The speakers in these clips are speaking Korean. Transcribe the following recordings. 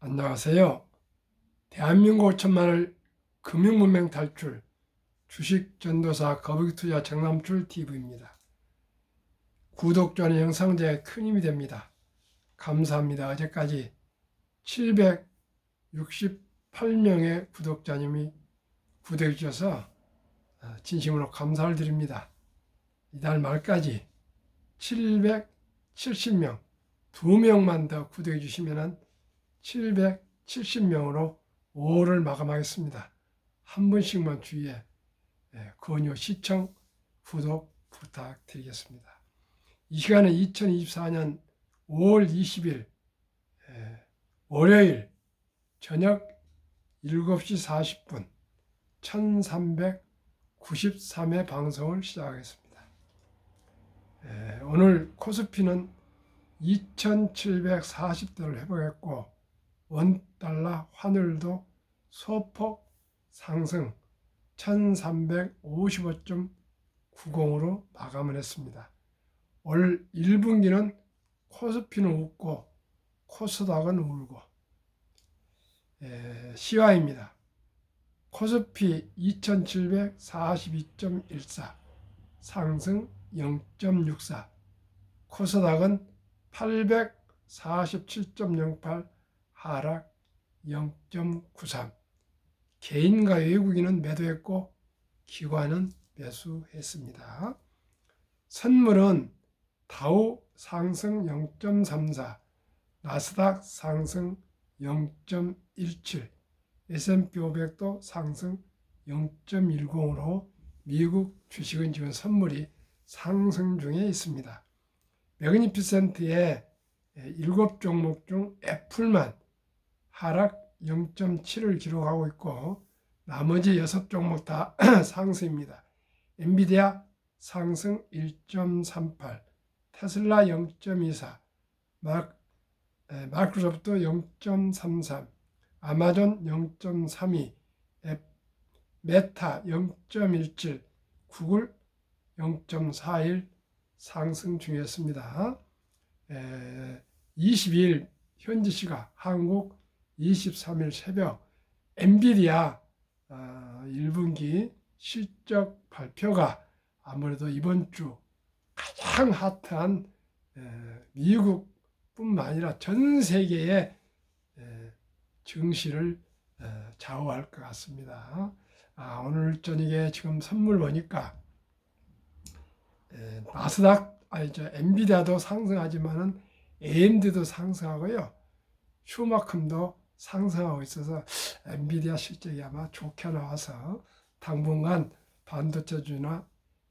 안녕하세요. 대한민국 5천만을 금융문맹 탈출 주식전도사 거북이투자 정남출 TV입니다. 구독자는 영상제에 큰 힘이 됩니다. 감사합니다. 어제까지 768명의 구독자님이 구독해 주셔서 진심으로 감사를 드립니다. 이달 말까지 770명, 2명만 더 구독해 주시면 770명으로 5월을 마감하겠습니다. 한 분씩만 주위에 권유, 시청, 구독 부탁드리겠습니다. 이 시간은 2024년 5월 20일 월요일 저녁 7시 40분 1393회 방송을 시작하겠습니다. 오늘 코스피는 2740대를 회복했고 원달러 환율도 소폭 상승 1355.90으로 마감을 했습니다. 올 1분기는 코스피는 웃고 코스닥은 울고 시와입니다. 코스피 2742.14 상승 0.64 코스닥은 847.08 하락 0.93 개인과 외국인은 매도했고 기관은 매수했습니다. 선물은 다우 상승 0.34 나스닥 상승 0.17 S&P 500도 상승 0.10으로 미국 주식은 지금 선물이 상승 중에 있습니다. 매그니피센트의 7종목 중 애플만 하락 0.7을 기록하고 있고 나머지 6종목 다 상승입니다. 엔비디아 상승 1.38, 테슬라 0.24, 마이크로소프트 0.33, 아마존 0.32, 메타 0.17, 구글 0.41 상승 중이었습니다. 22일 현지 시각 한국 23일 새벽 엔비디아 1분기 실적 발표가 아무래도 이번 주 가장 핫한 미국뿐만 아니라 전 세계의 증시를 좌우할 것 같습니다. 오늘 저녁에 지금 선물 보니까 나스닥 엔비디아도 상승하지만은 AMD도 상승하고요. 슈마컴도 상승하고 있어서 엔비디아 실적이 아마 좋게 나와서 당분간 반도체주나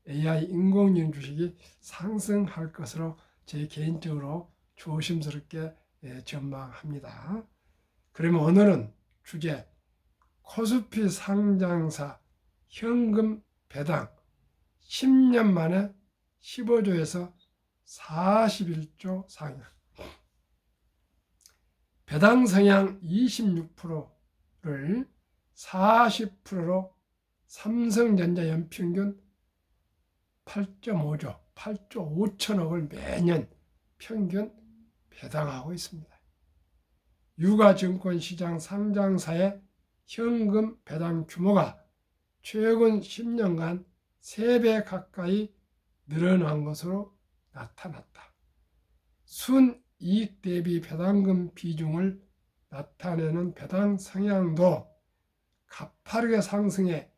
AI 인공지능 주식이 상승할 것으로 제 개인적으로 조심스럽게 전망합니다. 그러면 오늘은 주제 코스피 상장사 현금 배당 10년 만에 15조에서 41조 상향 배당 성향 26%를 40%로 삼성전자 연평균 8.5조, 8조 5천억을 매년 평균 배당하고 있습니다. 유가증권시장 상장사의 현금 배당 규모가 최근 10년간 3배 가까이 늘어난 것으로 나타났다. 순이익 대비 배당금 비중을 나타내는 배당 성향도 가파르게 상승해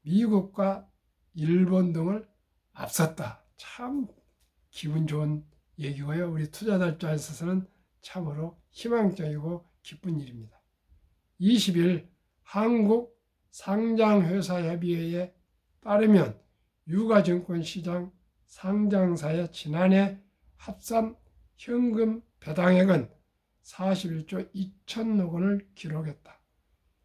미국과 일본 등을 앞섰다. 참 기분 좋은 얘기고요. 우리 투자자 입장에서는 참으로 희망적이고 기쁜 일입니다. 20일 한국 상장회사협의회에 따르면 유가증권시장 상장사의 지난해 합산 현금 배당액은 41조 2천억 원을 기록했다.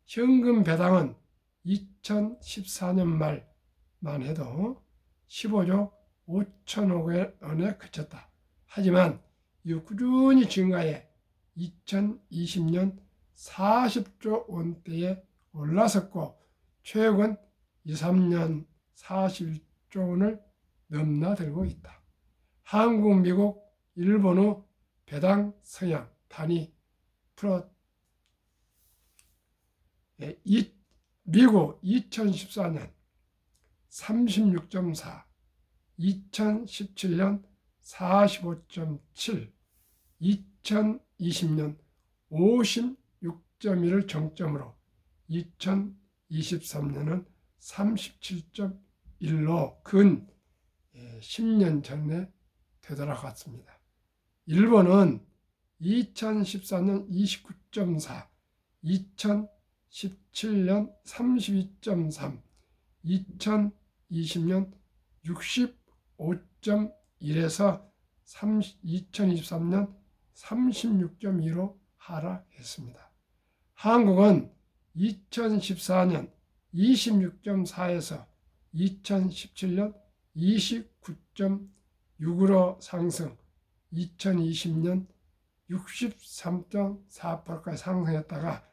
현금 배당은 2014년 말만 해도 15조 5천억 원에 그쳤다. 하지만 이후 꾸준히 증가해 2020년 40조 원대에 올라섰고 최근 2, 3년 41조 원을 넘나들고 있다. 한국, 미국, 일본 후 배당 성향 단위 미국 2014년 36.4, 2017년 45.7, 2020년 56.1을 정점으로 2023년은 37.1로 근 10년 전에 되돌아갔습니다. 일본은 2014년 29.4, 2017년 32.3, 2020년 65.1에서 2023년 36.2로 하락했습니다. 한국은 2014년 26.4에서 2017년 29.6으로 상승, 2020년 63.4%까지 상승했다가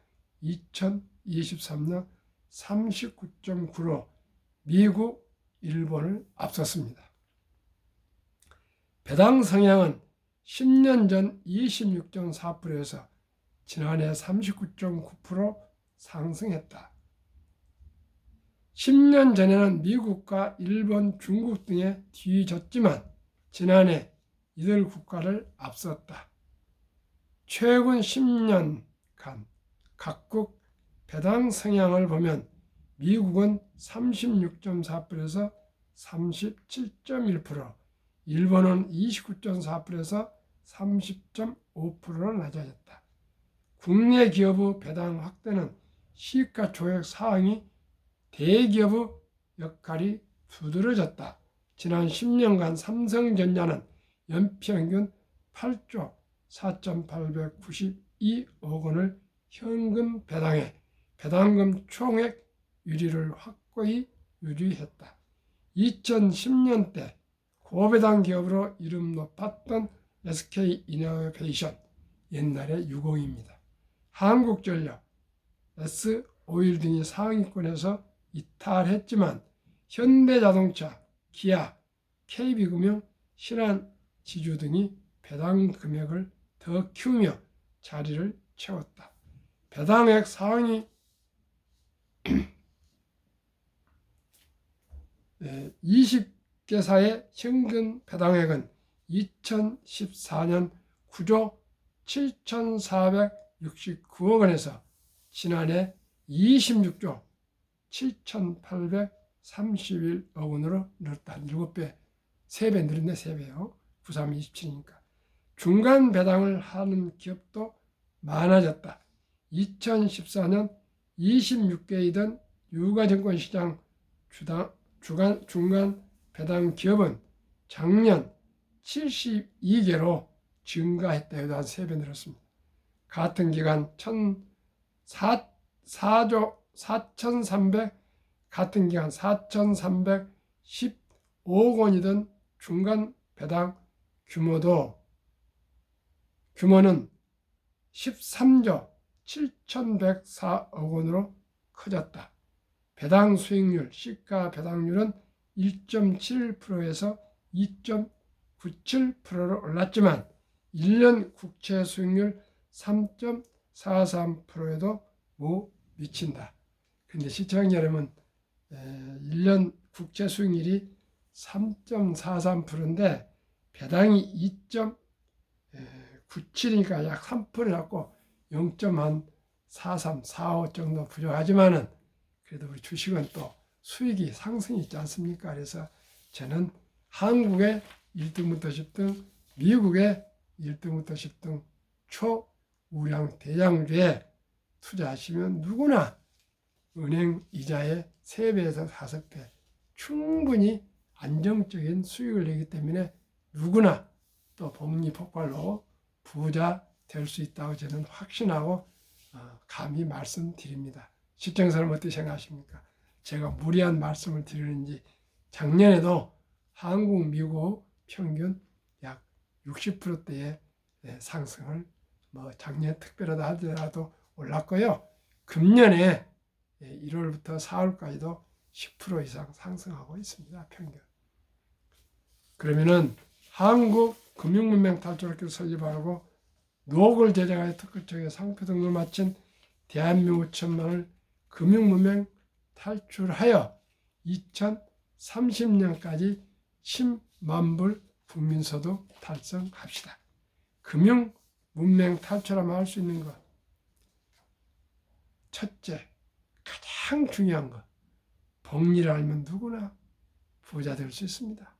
2023년 39.9로 미국, 일본을 앞섰습니다. 배당 성향은 10년 전 26.4%에서 지난해 39.9% 상승했다. 10년 전에는 미국과 일본, 중국 등에 뒤졌지만 지난해 이들 국가를 앞섰다. 최근 10년간 각국 배당 성향을 보면 미국은 36.4%에서 37.1%, 일본은 29.4%에서 30.5%로 낮아졌다. 국내 기업의 배당 확대는 시가총액 상위 대기업의 역할이 두드러졌다. 지난 10년간 삼성전자는 연평균 8조 4,892억 원을 현금 배당해 배당금 총액 유리를 확고히 유지했다. 2010년대 고배당 기업으로 이름 높았던 SK이노베이션, 옛날의 유공입니다. 한국전력, S오일 등이 상위권에서 이탈했지만 현대자동차, 기아, KB금융, 신한지주 등이 배당 금액을 더 키우며 자리를 채웠다. 배당액 상위 20개사의 현금 배당액은 2014년 9조 7,469억 원에서 지난해 26조 7,831억 원으로 늘었다. 7배, 3배 늘었네, 3배요. 9327이니까. 중간 배당을 하는 기업도 많아졌다. 2014년 26개이던 유가증권시장 중간 배당 기업은 작년 72개로 증가했다. 여기도 한 3배 늘었습니다. 같은 기간 4,315억 원이던 중간 배당 규모는 13조 7,104억 원으로 커졌다. 배당 수익률, 시가 배당률은 1.7%에서 2.97%로 올랐지만 1년 국채 수익률 3.43%에도 못 미친다. 그런데 시청자 여러분, 1년 국채 수익률이 3.43%인데 배당이 2.97이니까 약 3%였고 0.43, 45 정도 부족하지만은 그래도 우리 주식은 또 수익이 상승이 있지 않습니까? 그래서 저는 한국의 1등부터 10등, 미국의 1등부터 10등 초우량 대장주에 투자하시면 누구나 은행 이자의 3배에서 5배 충분히 안정적인 수익을 내기 때문에 누구나 또 복리복갈로 부자 될 수 있다고 저는 확신하고 감히 말씀드립니다. 시청자는 어떻게 생각하십니까? 제가 무리한 말씀을 드리는지 작년에도 한국, 미국 평균 약 60%대의 상승을 작년 특별하다 하더라도 올랐고요. 금년에 1월부터 4월까지도 10% 이상 상승하고 있습니다. 평균. 그러면은 한국금융문명탈출학교 설립하고 노글 제작하여 특허청에 상표 등록을 마친 대한민국 천망을 금융문맹 탈출하여 2030년까지 10만 불 국민소득 달성합시다. 금융문맹 탈출하면 할 수 있는 것. 첫째, 가장 중요한 것. 복리를 알면 누구나 부자 될 수 있습니다.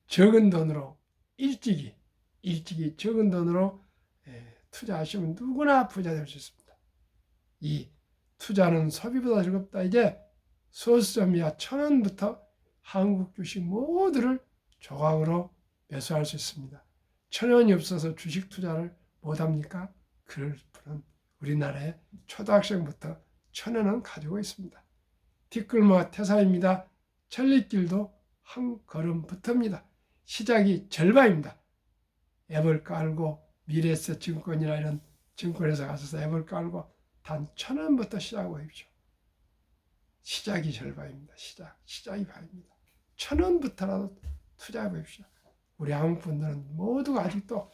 적은 돈으로 일찍이 적은 돈으로 투자하시면 누구나 부자 될 수 있습니다. 이 투자는 소비보다 즐겁다. 이제 소수점이야 1,000원부터 한국 주식 모두를 조각으로 매수할 수 있습니다. 1,000원이 없어서 주식 투자를 못합니까? 그럴 분은 우리나라에 초등학생부터 1,000원은 가지고 있습니다. 티끌모아 태산입니다. 천리길도 한 걸음 붙습니다. 시작이 절반입니다. 앱을 깔고 미래에셋 증권이나 이런 증권회사 가서 앱을 깔고 단 1,000원부터 시작하고 해보십시오. 시작이 절반입니다. 시작이 반입니다. 1,000원부터라도 투자해 보십시오. 우리 한국 분들은 모두가 아직도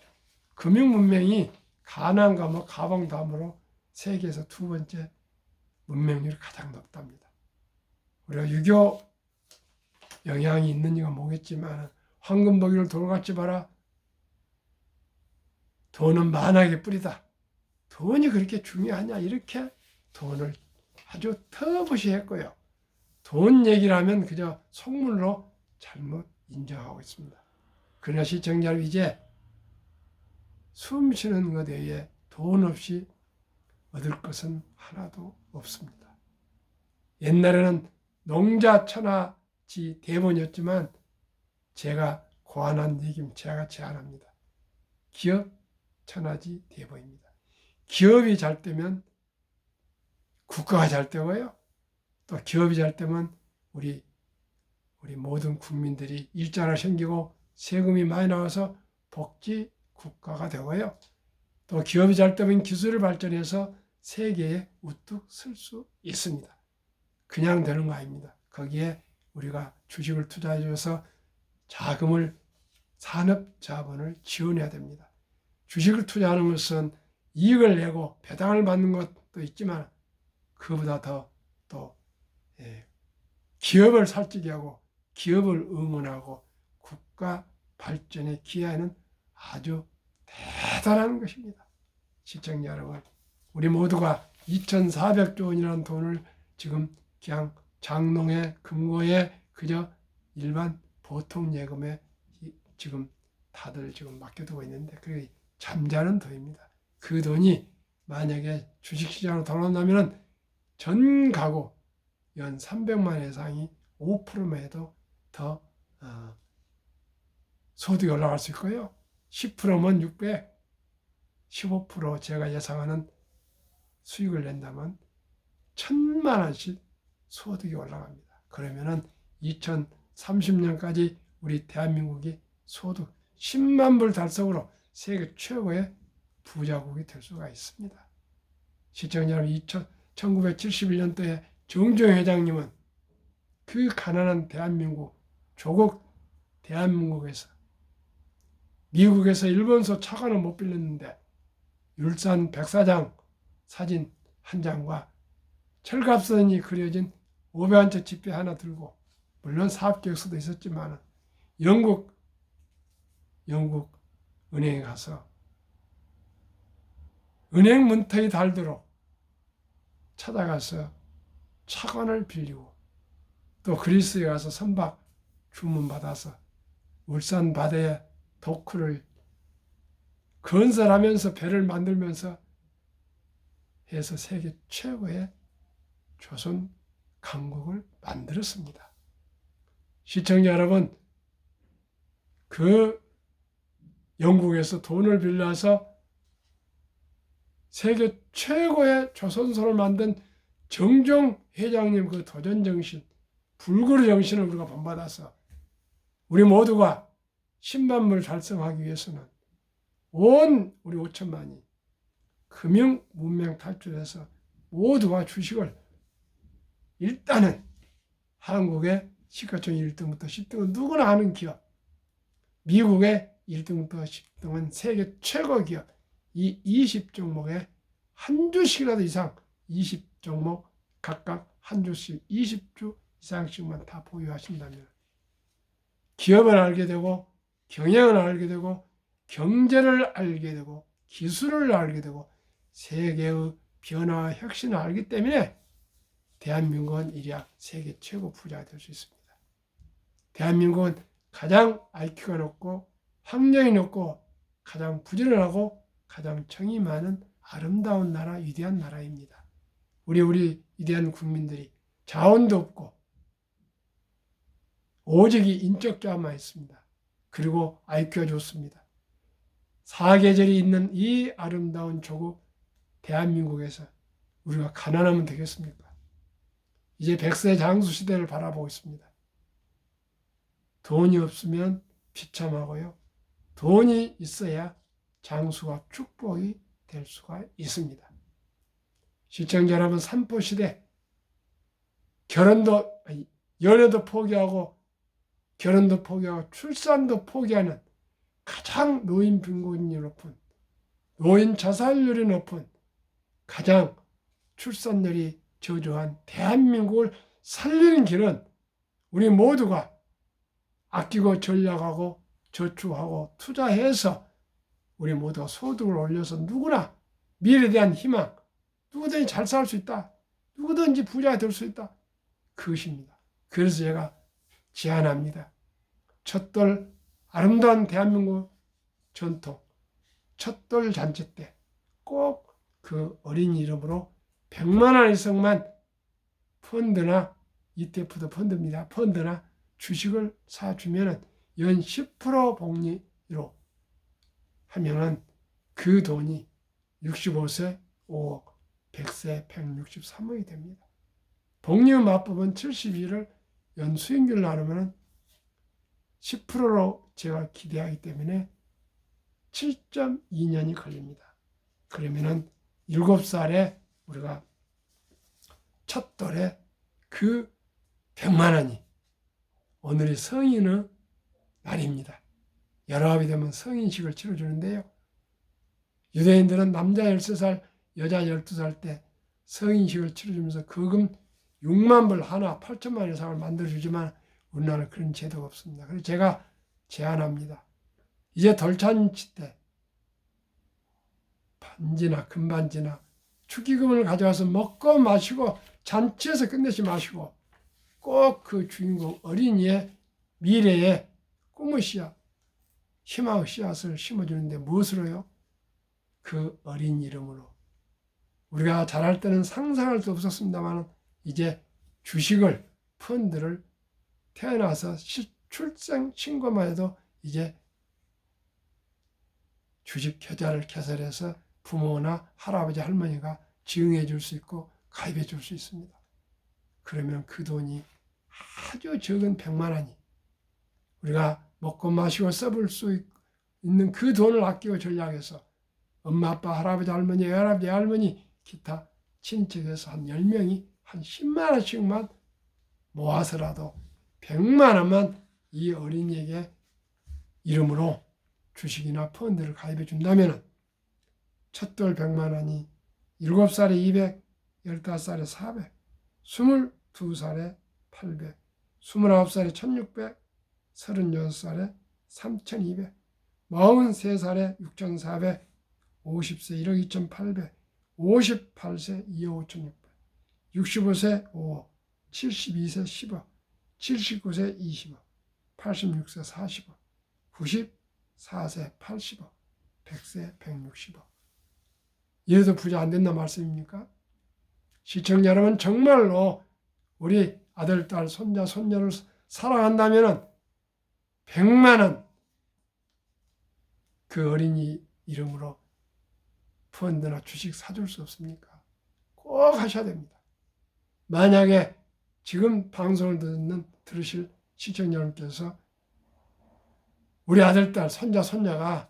금융문맹이 가난과 가방 다음으로 세계에서 두 번째 문맹률이 가장 높답니다. 우리가 유교 영향이 있는지가 모르겠지만 황금보기를 돌같이 봐라. 돈은 만하게 뿌리다. 돈이 그렇게 중요하냐 이렇게 돈을 아주 터부시 했고요. 돈 얘기를 하면 그저 속물로 잘못 인정하고 있습니다. 그러나 시청자 여러분, 이제 숨 쉬는 것 외에 돈 없이 얻을 것은 하나도 없습니다. 옛날에는 농자천하지 대본이었지만 제가 고안한 얘기는 제가 제안합니다. 기업 천하지 대본입니다. 기업이 잘 되면 국가가 잘 되고요. 또 기업이 잘 되면 우리 모든 국민들이 일자리가 생기고 세금이 많이 나와서 복지 국가가 되고요. 또 기업이 잘 되면 기술을 발전해서 세계에 우뚝 설 수 있습니다. 그냥 되는 거 아닙니다. 거기에 우리가 주식을 투자해 줘서 자금을 산업 자본을 지원해야 됩니다. 주식을 투자하는 것은 이익을 내고 배당을 받는 것도 있지만 그보다 더 또 기업을 살찌게 하고 기업을 응원하고 국가 발전에 기여하는 아주 대단한 것입니다. 시청자 여러분, 우리 모두가 2,400조 원이라는 돈을 지금 그냥 장롱에 금고에 그저 일반 보통 예금에 지금 다들 지금 맡겨두고 있는데 그게 잠자는 돈입니다. 그 돈이 만약에 주식시장으로 돌아온다면 전 가구 연 300만 이상이 5%만 해도 더 소득이 올라갈 수 있고요. 10%면 600, 15% 제가 예상하는 수익을 낸다면 1,000만 원씩 소득이 올라갑니다. 그러면은 2030년까지 우리 대한민국이 소득 10만 불 달성으로 세계 최고의 부자국이 될 수가 있습니다. 시청자 여러분, 1971년도에 정주영 회장님은 그 가난한 대한민국, 조국 대한민국에서 미국에서 일본서 차관을 못 빌렸는데 율산 백사장 사진 한 장과 철갑선이 그려진 500원짜리 지폐 하나 들고, 물론 사업계획서도 있었지만 영국 은행에 가서 은행 문턱이 닳도록 찾아가서 차관을 빌리고, 또 그리스에 가서 선박 주문받아서 울산 바다에 도크를 건설하면서 배를 만들면서 해서 세계 최고의 조선 강국을 만들었습니다. 시청자 여러분, 그 영국에서 돈을 빌려서 세계 최고의 조선소를 만든 정종 회장님 그 도전정신, 불그루 정신을 우리가 본받아서 우리 모두가 10만 불 달성하기 위해서는 온 우리 5천만이 금융 문명 탈출해서 모두가 주식을 일단은 한국의 시가총 1등부터 10등은 누구나 아는 기업, 미국의 1등부터 10등은 세계 최고 기업, 이 20종목에 한 주씩이라도 이상 20종목 각각 한 주씩 20주 이상씩만 다 보유하신다면 기업을 알게 되고 경영을 알게 되고 경제를 알게 되고 기술을 알게 되고 세계의 변화와 혁신을 알기 때문에 대한민국은 이리야 세계 최고 부자가 될 수 있습니다. 대한민국은 가장 IQ가 높고 학력이 높고 가장 부지런하고 가장 정이 많은 아름다운 나라, 위대한 나라입니다. 우리 위대한 국민들이 자원도 없고 오직 인적자만 있습니다. 그리고 IQ가 좋습니다. 사계절이 있는 이 아름다운 조국 대한민국에서 우리가 가난하면 되겠습니까? 이제 100세 장수 시대를 바라보고 있습니다. 돈이 없으면 비참하고요. 돈이 있어야 장수가 축복이 될 수가 있습니다. 시청자 여러분, 삼포시대 연애도 포기하고 결혼도 포기하고 출산도 포기하는 가장 노인 빈곤율이 높은, 노인 자살률이 높은, 가장 출산율이 저조한 대한민국을 살리는 길은 우리 모두가 아끼고 전략하고 저축하고 투자해서 우리 모두가 소득을 올려서 누구나 미래에 대한 희망, 누구든지 잘 살 수 있다, 누구든지 부자가 될 수 있다, 그것입니다. 그래서 제가 제안합니다. 첫돌 아름다운 대한민국 전통 첫돌 잔치 때 꼭 그 어린 이름으로 100만 원 이상만 펀드나 ETF도 펀드입니다. 펀드나 주식을 사주면 연 10% 복리로 하면은 그 돈이 65세 5억, 100세 163억이 됩니다. 복리 맞법은 72를 연 수익률 나누면 10%로 제가 기대하기 때문에 7.2년이 걸립니다. 그러면은 7살에 우리가 첫 돌에 그 100만 원이 오늘이 성인의 날입니다. 19이 되면 성인식을 치러주는데요. 유대인들은 남자 13살, 여자 12살 때 성인식을 치러주면서 거금 6만 불 하나 8천만 이상을 만들어주지만 우리나라는 그런 제도가 없습니다. 그래서 제가 제안합니다. 이제 돌잔치 때 반지나 금반지나 축의금을 가져와서 먹고 마시고 잔치에서 끝내지 마시고 꼭 그 주인공 어린이의 미래에 꿈의 씨앗, 희망의 씨앗을 심어주는데 무엇으로요? 그 어린 이름으로. 우리가 자랄 때는 상상할 수 없었습니다만 이제 주식을, 펀드를 태어나서 출생 신고만 해도 이제 주식 계좌를 개설해서 부모나 할아버지, 할머니가 지응해 줄 수 있고 가입해 줄 수 있습니다. 그러면 그 돈이 아주 적은 100만 원이 우리가 먹고 마시고 써볼 수 있는 그 돈을 아끼고 전략해서 엄마, 아빠, 할아버지, 할머니, 외할아버지, 할머니, 기타 친척에서 한 10명이 한 10만 원씩만 모아서라도 100만 원만 이 어린이에게 이름으로 주식이나 펀드를 가입해 준다면 첫돌 100만 원이 7살에 200, 15살에 400, 22살에 800, 29살에 1600, 36살에 3200, 43살에 6400, 50세 1억 2800, 58세 2억 5600, 65세 5억, 72세 10억, 79세 20억, 86세 40억, 94세 80억, 100세 160억. 이래도 부자 안 된다 말씀입니까? 시청자 여러분, 정말로 우리 아들, 딸, 손자, 손녀를 사랑한다면 100만 원 그 어린이 이름으로 펀드나 주식 사줄 수 없습니까? 꼭 하셔야 됩니다. 만약에 지금 방송을 들으실 시청자 여러분께서 우리 아들, 딸, 손자, 손녀가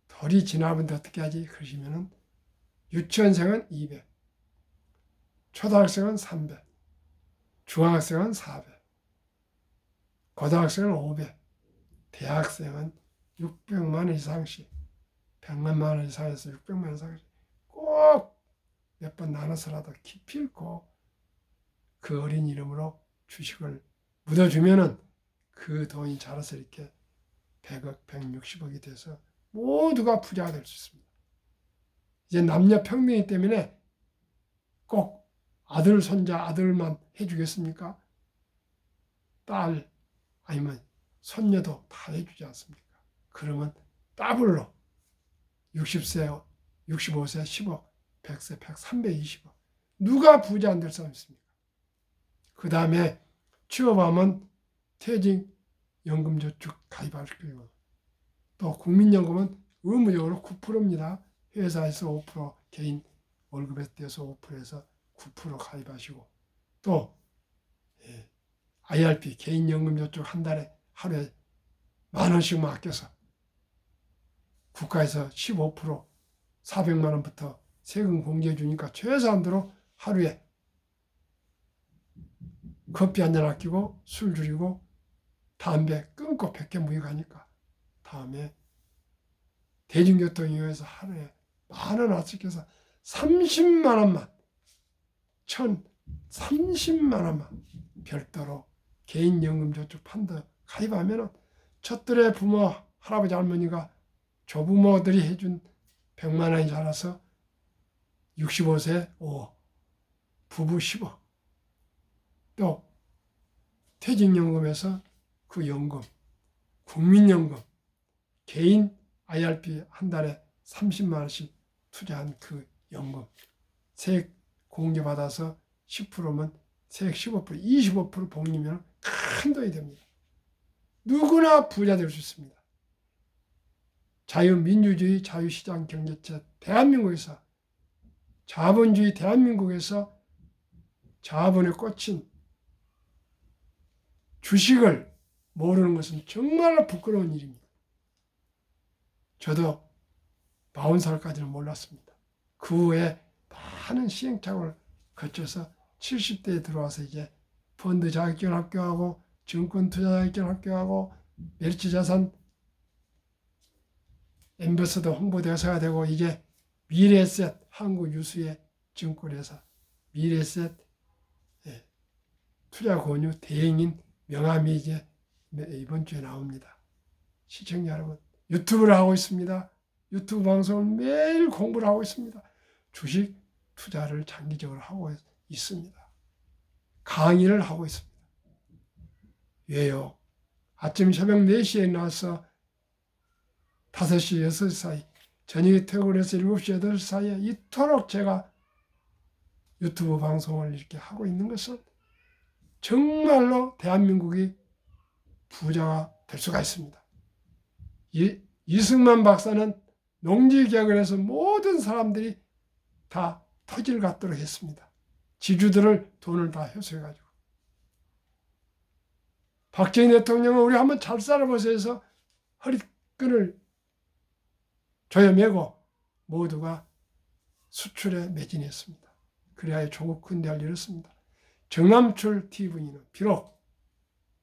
덜이 지나는데 어떻게 하지? 그러시면은 유치원생은 200, 초등학생은 300, 중학생은 400, 고등학생은 500, 대학생은 600만 원 이상씩, 100만 원 이상에서 600만 원 이상씩 꼭 몇 번 나눠서라도 기필코 그 어린 이름으로 주식을 묻어주면은 그 돈이 자라서 이렇게 100억, 160억이 돼서 모두가 부자가 될 수 있습니다. 이제 남녀 평등이기 때문에 꼭 아들, 손자, 아들만 해주겠습니까? 딸, 아니면 손녀도 다 해주지 않습니까? 그러면 더블로 60세, 65세 10억, 100세 100, 320억. 누가 부자 안 될 사람 있습니까? 그 다음에 취업하면 퇴직연금저축 가입할 거고, 또 국민연금은 의무적으로 9%입니다. 회사에서 5%, 개인 월급에 떼서 5%에서 9% 가입하시고, 또 IRP 개인연금저축 한 달에 하루에 10,000원씩만 아껴서 국가에서 15% 400만 원부터 세금 공제해 주니까 최소한도로 하루에 커피 한 잔 아끼고 술 줄이고 담배 끊고 100개 무익하니까 다음에 대중교통 이용해서 하루에 10,000원 아껴서 30만 원만 30만 원만 별도로 개인연금저축 펀드 가입하면은 첫들의 부모 할아버지 할머니가 조부모들이 해준 100만 원이 자라서 65세 5억, 부부 10억, 또 퇴직연금에서 그 연금, 국민연금, 개인 IRP 한 달에 30만 원씩 투자한 그 연금, 세액 공제받아서 10%면 세액 15%, 25% 복리면 큰 돈이 됩니다. 누구나 부자 될 수 있습니다. 자유민주주의, 자유시장 경제체 대한민국에서, 자본주의 대한민국에서 자본에 꽂힌 주식을 모르는 것은 정말로 부끄러운 일입니다. 저도 40살까지는 몰랐습니다. 그 후에 많은 시행착오를 거쳐서 70대에 들어와서 이제 펀드 자격증 합격하고 증권 투자 자격증 합격하고 멸치자산 엠버서더 홍보대사가 되고 이제 미래에셋 한국 유수의 증권회사 미래에셋 투자권유 대행인 명함이 이제 이번 주에 나옵니다. 시청자 여러분, 유튜브를 하고 있습니다. 유튜브 방송을 매일 공부를 하고 있습니다. 주식 투자를 장기적으로 하고 있습니다. 강의를 하고 있습니다. 왜요? 아침 새벽 4시에 나와서 5시, 6시 사이, 저녁에 퇴근해서 7시, 8시 사이에 이토록 제가 유튜브 방송을 이렇게 하고 있는 것은 정말로 대한민국이 부자가 될 수가 있습니다. 이승만 박사는 농지개혁을 해서 모든 사람들이 다 토지를 갖도록 했습니다. 지주들을 돈을 다 회수해가지고. 박정희 대통령은 우리 한번 잘 살아보세요 해서 허리끈을 조여매고 모두가 수출에 매진했습니다. 그래야 조국 근대화를 이뤘습니다. 정남철 TV는 비록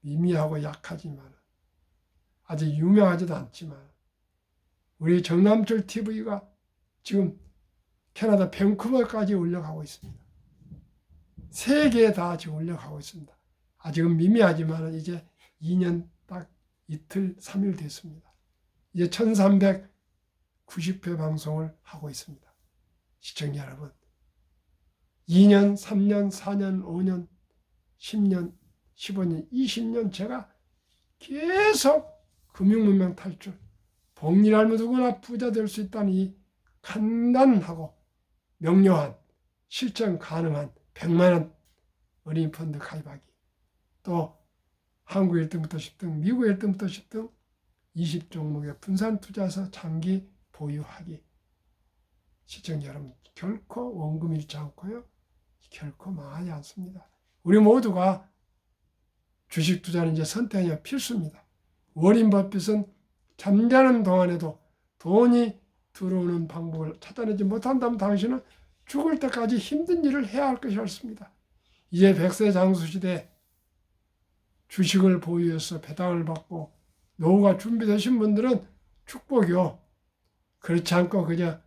미미하고 약하지만 아직 유명하지도 않지만 우리 정남철 TV가 지금 캐나다 밴쿠버까지 올려가고 있습니다. 세계에 다 지금 올려가고 있습니다. 아직은 미미하지만 이제 2년 딱 이틀 3일 됐습니다. 이제 1390회 방송을 하고 있습니다. 시청자 여러분, 2년, 3년, 4년, 5년, 10년, 15년, 20년 제가 계속 금융문명 탈출, 복리를 누구나 부자 될 수 있다는 이 간단하고 명료한 실천 가능한 100만 원 어린이 펀드 가입하기, 또 한국 1등부터 10등, 미국 1등부터 10등 20종목의 분산 투자해서 장기 보유하기. 시청자 여러분, 결코 원금 잃지 않고요. 결코 망하지 않습니다. 우리 모두가 주식 투자는 이제 선택이 필수입니다. 워린 버핏은 잠자는 동안에도 돈이 들어오는 방법을 찾아내지 못한다면 당신은 죽을 때까지 힘든 일을 해야 할 것이었습니다. 이제 100세 장수시대 주식을 보유해서 배당을 받고 노후가 준비되신 분들은 축복이요. 그렇지 않고 그저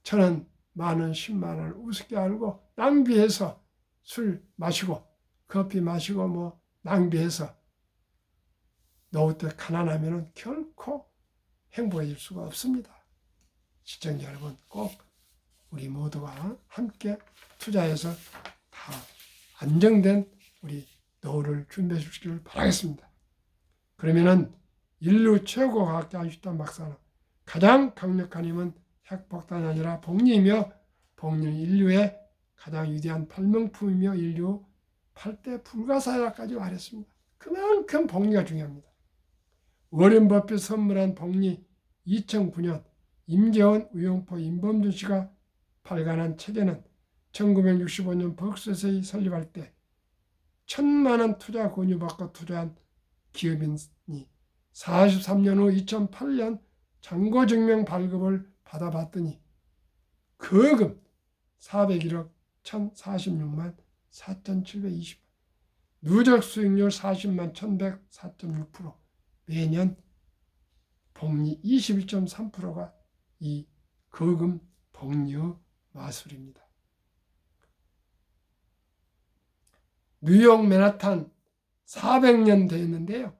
1,000원, 10,000원, 100,000원을 우습게 알고 낭비해서 술 마시고 커피 마시고 뭐 낭비해서 노후 때 가난하면 결코 행복해질 수가 없습니다. 시청자 여러분, 꼭 우리 모두가 함께 투자해서 다 안정된 우리 노후를 준비해 주시길 바라겠습니다. 그러면은 인류 최고 과학자 아인슈타인 박사는 가장 강력한 힘은 핵폭탄이 아니라 복리이며 복리는 인류의 가장 위대한 발명품이며 인류 8대 불가사의라까지 말했습니다. 그만큼 복리가 중요합니다. 워렌 버핏 선물한 복리 2009년 임재원, 우영포, 임범준 씨가 발간한 책에는 1965년 벅스셋이 설립할 때 1,000만 원 투자 권유받고 투자한 기업인이 43년 후 2008년 잔고증명 발급을 받아봤더니 거금 401억 1,046만 4,720원, 누적 수익률 40만 1,104.6%, 매년 복리 21.3%가 이 거금 복리의 마술입니다. 뉴욕 맨하탄 400년 됐는데요.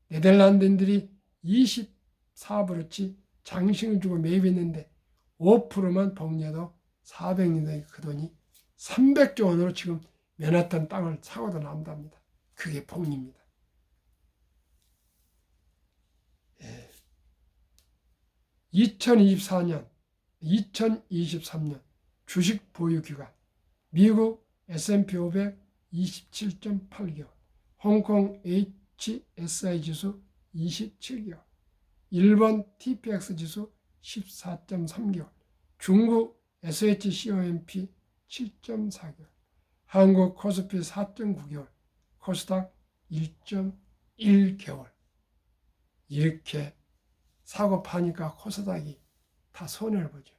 네덜란드인들이 24브로치 장식을 주고 매입했는데 5%만 복리해도 400년의 그 돈이 300조 원으로 지금 맨하탄 땅을 사고도 남답니다. 그게 복리입니다. 2023년 주식 보유 기간 미국 S&P 500 27.8개월, 홍콩 HSI 지수 27개월, 일본 TPX 지수 14.3개월, 중국 SHCOMP 7.4개월, 한국 코스피 4.9개월, 코스닥 1.1개월. 이렇게 사고 파니까 코스닥이 다 손해를 보죠.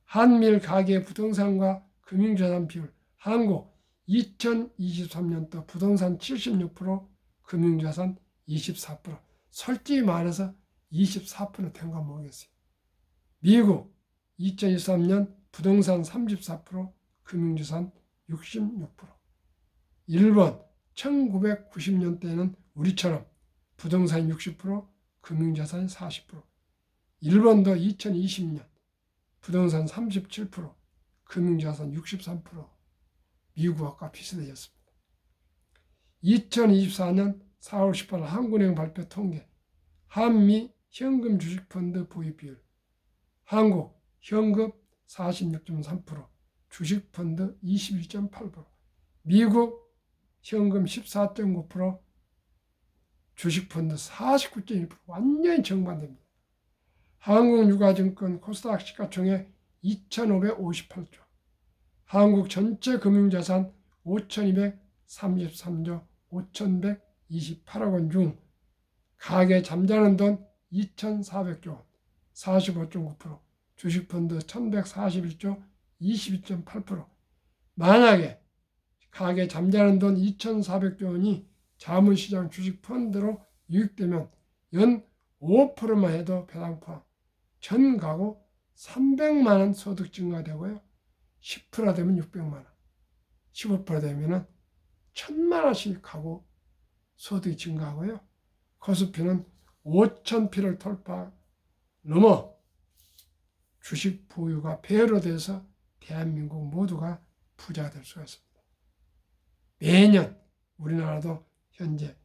한미일 가계 부동산과 금융자산 비율, 한국 2023년도 부동산 76%, 금융자산 24%, 솔직히 말해서 24% 된 거 모르겠어요. 미국 2023년 부동산 34%, 금융자산 66%. 일본 1990년대에는 우리처럼 부동산 60%, 금융자산 40%. 일본도 2020년 부동산 37%, 금융자산 63%. 미국과 비슷해졌습니다. 2024년 4월 18일 한국은행 발표 통계, 한미 현금 주식펀드 보유 비율, 한국 현금 46.3%, 주식펀드 21.8%, 미국 현금 14.9%, 주식펀드 49.1%, 완전히 정반대입니다. 한국유가증권 코스닥 시가총액 2,558조, 한국 전체 금융자산 5,233조 5,128억 원 중 가계 잠자는 돈 2,400조 원 45.9%, 주식펀드 1,141조 22.8%. 만약에 가계 잠자는 돈 2,400조 원이 자문시장 주식펀드로 유입되면 연 5%만 해도 배당 포함 전 가구 300만 원 소득 증가되고요. 10% 되면 600만 원, 15% 되면 1,000만 원씩 가구 소득이 증가하고요. 코스피는 5,000피를 돌파 넘어 주식 보유가 배로 돼서 대한민국 모두가 부자가 될 수가 있습니다. 매년 우리나라도 현재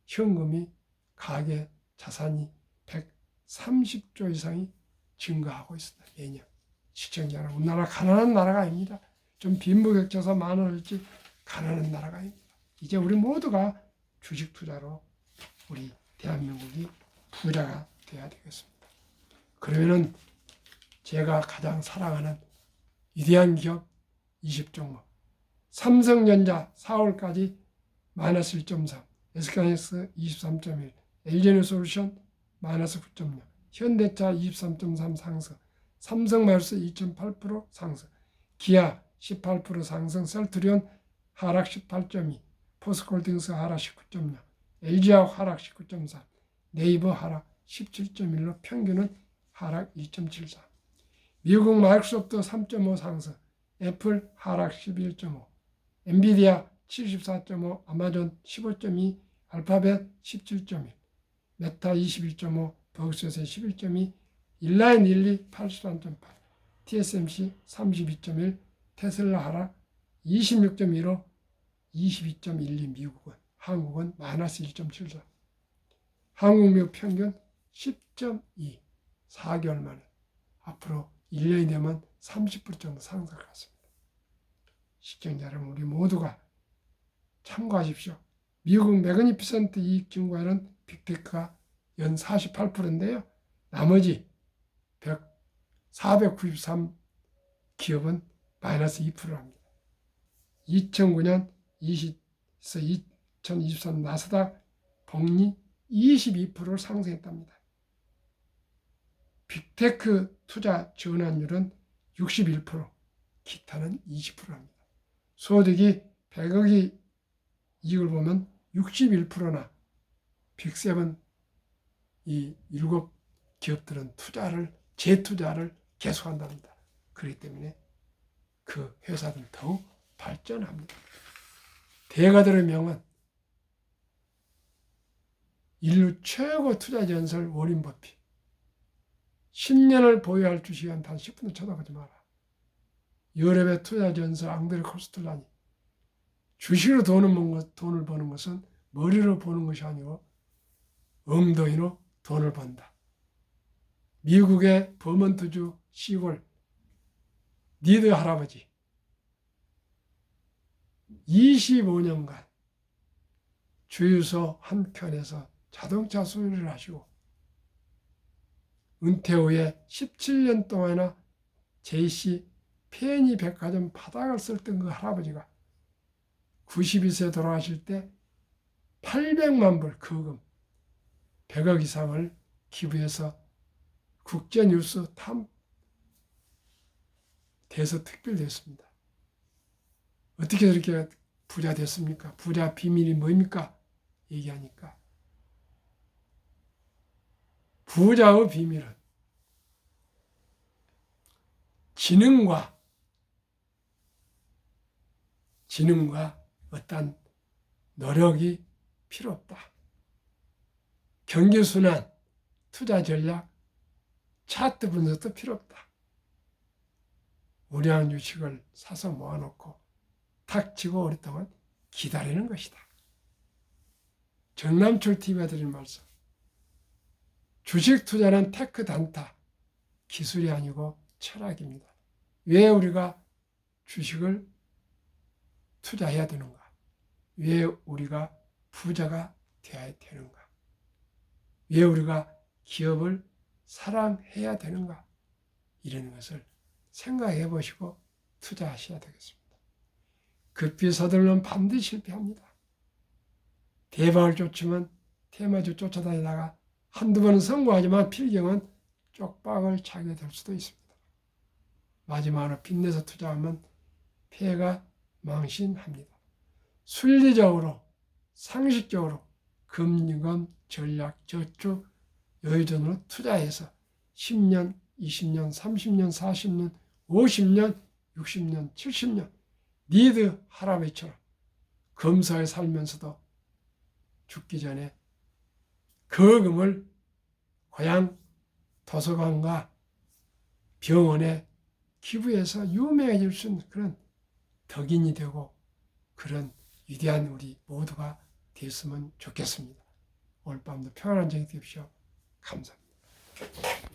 현금이 가계 자산이 130조 이상이 증가하고 있습니다. 매년. 시청자 여러분, 우리나라 가난한 나라가 아닙니다. 좀 빈부격차가 많을지 가난한 나라가 아닙니다. 이제 우리 모두가 주식 투자로 우리 대한민국이 부자가 되어야 되겠습니다. 그러면은 제가 가장 사랑하는 위대한 기업 20종목, 삼성전자 4월까지 마이너스 1.3, SK하이닉스 23.1, LG에너솔루션 마이너스 9.0, 현대차 23.3 상승, 삼성마이너스 2.8% 상승, 기아 18% 상승, 셀트리온 하락 18.2, 포스코홀딩스 하락 19.0, LG화학 하락 19.3, 네이버 하락 17.1로 평균은 하락 2.74. 미국 마이크로소프트 3.5 상승, 애플 하락 11.5, 엔비디아 74.5, 아마존 15.2, 알파벳 17.1, 메타 21.5, 버그소스 11.2, 인라인 12 83.8, TSMC 32.1, 테슬라 하락 26.15, 22.12 미국은, 한국은 마이너스 1.74. 한국 미국 평균 10.2, 4개월 만에 앞으로 1년이 되면 30% 정도 상승할 것 같습니다. 시청자 여러분, 우리 모두가 참고하십시오. 미국 매그니피센트 이익 증가율은 빅테크가 연 48%인데요. 나머지 493 기업은 마이너스 2%합니다. 2009년 2023 나스닥 복리 22%를 상승했답니다. 빅테크 투자 전환율은 61%, 기타는 20%입니다. 소득이 100억이 이익을 보면 61%나 빅7 이 7 기업들은 재투자를 계속한답니다. 그렇기 때문에 그 회사들은 더욱 발전합니다. 대가들의 명은 인류 최고 투자 전설 워린 버핏. 10년을 보유할 주식은 단 10분도 쳐다보지 마라. 유럽의 투자 전설 앙드레 코스텔라니. 주식으로 돈을 버는 것은 머리로 보는 것이 아니고 엉덩이로 돈을 번다. 미국의 버먼트주 시골 니드 할아버지 25년간 주유소 한 켠에서 자동차 수리를 하시고 은퇴 후에 17년 동안이나 JC 페니 백화점 바닥을 쓸던 그 할아버지가 92세 돌아가실 때 800만 불 거금 100억 이상을 기부해서 국제뉴스 대서 특별됐습니다. 어떻게 그렇게 부자 됐습니까? 부자 비밀이 뭡니까? 얘기하니까 부자의 비밀은 지능과 어떤 노력이 필요 없다. 경기순환, 투자 전략, 차트 분석도 필요 없다. 우량 주식을 사서 모아놓고 탁 치고 오랫동안 기다리는 것이다. 정남철 TV가 드린 말씀. 주식 투자는 테크 단타, 기술이 아니고 철학입니다. 왜 우리가 주식을 투자해야 되는가? 왜 우리가 부자가 되어야 되는가? 왜 우리가 기업을 사랑해야 되는가? 이런 것을 생각해 보시고 투자하셔야 되겠습니다. 급히 서둘러면 반드시 실패합니다. 대박을 쫓으면 테마주 쫓아다니다가 한두 번은 성공하지만 필경은 쪽박을 차게 될 수도 있습니다. 마지막으로 빚내서 투자하면 폐가 망신합니다. 순리적으로, 상식적으로 금융권, 전략, 저축, 여유전으로 투자해서 10년, 20년, 30년, 40년, 50년, 60년, 70년 니드 할아버지처럼 검사에 살면서도 죽기 전에 거금을 고향 도서관과 병원에 기부해서 유명해질 수 있는 그런 덕인이 되고 그런 위대한 우리 모두가 됐으면 좋겠습니다. 오늘 밤도 평안한 저녁 되십시오. 감사합니다.